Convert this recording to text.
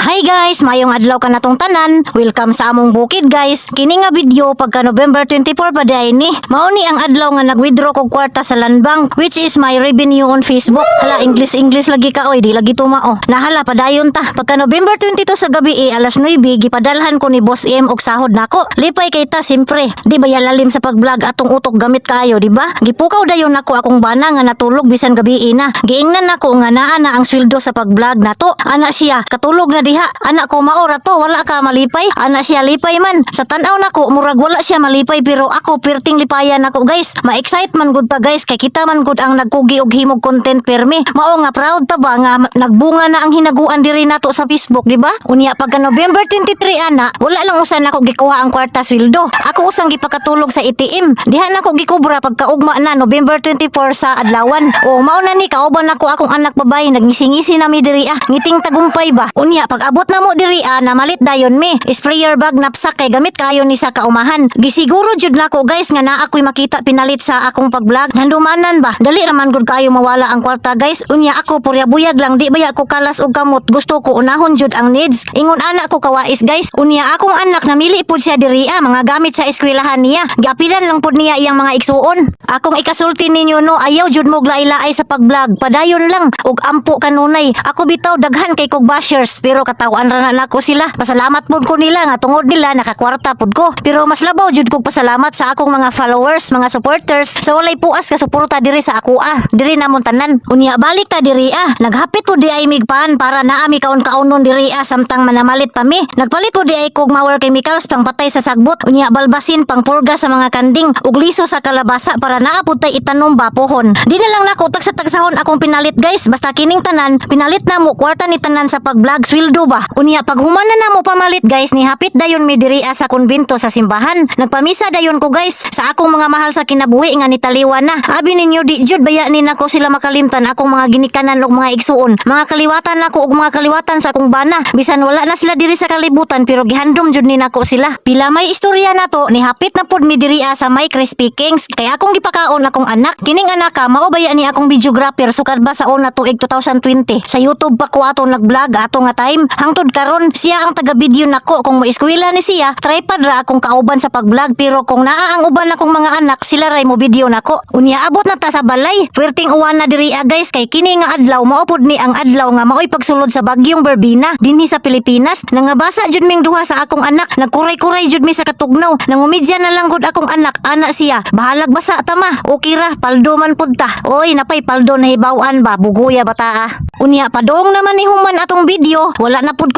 Hi guys, mayong adlaw ka natong tanan. Welcome sa among bukid guys. Kini nga video pagka November 24 pa day ni. Mao ni ang adlaw nga nag-withdraw kog kwarta sa Land Bank, which is my revenue on Facebook. Hala, English lagi ka oy, di lagi tumao. Nahala padayon ta. Pagka November 22 sa gabi alas 9 gipadalhan ko ni Boss M og sahod nako. Lipay kay ta simpre. Di ba lalim sa pag-vlog atong utok gamit kaayo, di ba? Gipukaw dayon nako akong bana nga natulog bisan gabi na. Giingnan nako nga naa na ang sweldo sa pag-vlog nato. Ana siya katulog na diha. Anak ko maora to, wala ka malipay. Anak siya lipay man. Sa tanaw nako murag wala siya malipay pero ako perting lipayan nako guys. Ma-excite man gud ta guys kay kita man gud ang nagkugi og himog content permi. Mao nga proud ta ba nga nagbunga na ang hinaguan diri nato sa Facebook, di ba? Unya pagka November 23 ana, wala lang usan nako gikuha ang kwarta sweldo. Ako usang gipakatulog sa ATM. Diha nako gikobra pagka ugma na November 24 sa adlawan. O mao na ni kauban nako akong anak babay nagngisi-ngisi na mi diri ngiting tagumpay ba. Unya pag abot na mo diri namalit dayon mi sprayer bag napsak kay gamit kayo ni sa kaumahan. Gisiguro jud nako guys nga naa ako'y makita pinalit sa akong pag-vlog. Nandumanan ba? Dali raman gud kayo mawala ang kwarta guys. Unya ako purya-buyag lang di baya ko kalas og kamot. Gusto ko unahon jud ang needs. Ingon anak ko kawais guys. Unya akong anak namili pud siya diri mga gamit sa eskwelahan niya. Gapilan lang pud niya iyang mga igsuon. Akong ikasulti ninyo no ayaw jud mo lailay sa pag-vlog. Padayon lang og ampo kanunay. Ako bitaw daghan kay kog bashers pero katawan ra na ko sila. Pasalamat pud ko nila nga tungod nila nakakwarta pud ko. Pero mas labaw jud kog pasalamat sa akong mga followers, mga supporters sa walay puas ka suporta diri sa ako diri namon tanan. Unya balik ta diri naghapit pud di ay migpan para naa mi kaon-kaonon diri samtang manamalit pa mi. Nagpalit pud di ay kog mower chemicals pang patay sa sagbot. Unya balbasin pang purga sa mga kanding ug liso sa kalabasa para naa pud tay itanom ba pohon. Di na lang nako tagsa-tagsahon akong pinalit guys. Basta kining tanan pinalit na mo kwarta ni tanan sa pag-vlog sweldo ba. Unya pag humana na mo pamalit guys ni hapit dayon mi diri sa konbento sa simbahan. Nagpamisa dayon ko guys sa akong mga mahal sa kinabuhi nga nitaliwan na. Abi ninyo di jud baya ni nako sila makalimtan akong mga ginikanan og mga igsuon. Mga kaliwatan nako og mga kaliwatan sa akong bana. Bisan wala na sila diri sa kalibutan pero gihandom jud ni nako sila. Pila may istorya nato ni hapit na pud mi diri sa may Crispy Kings kay akong gipakaon akong anak. Kining anak mao baya ni akong videographer sukad ba sa una tuig 2020. Sa YouTube pa ko ato nag-vlog ato nga time. Hangtod karon siya ang taga-video nako. Kung moeskwela ni siya, tripod ra akong kauban sa pag-vlog pero kung naa ang uban akong mga anak, sila ray mo video nako. Unya abot na ta sa balay. Perting uwan na diri guys kay kini nga adlaw maupod ni ang adlaw nga maoy pagsulod sa bagyong Berbina dinhi sa Pilipinas. Nangabasa jud ming duha sa akong anak. Nagkuray-kuray jud mi sa katugnaw. Nangumidya na lang gud akong anak. Ana siya. Bahalag basa ta ma. Okay ra, paldo man pud ta. Oy, napay paldo na hibaw-an ba? Buguya bata Unya padong naman ni human atong video. Wala na pud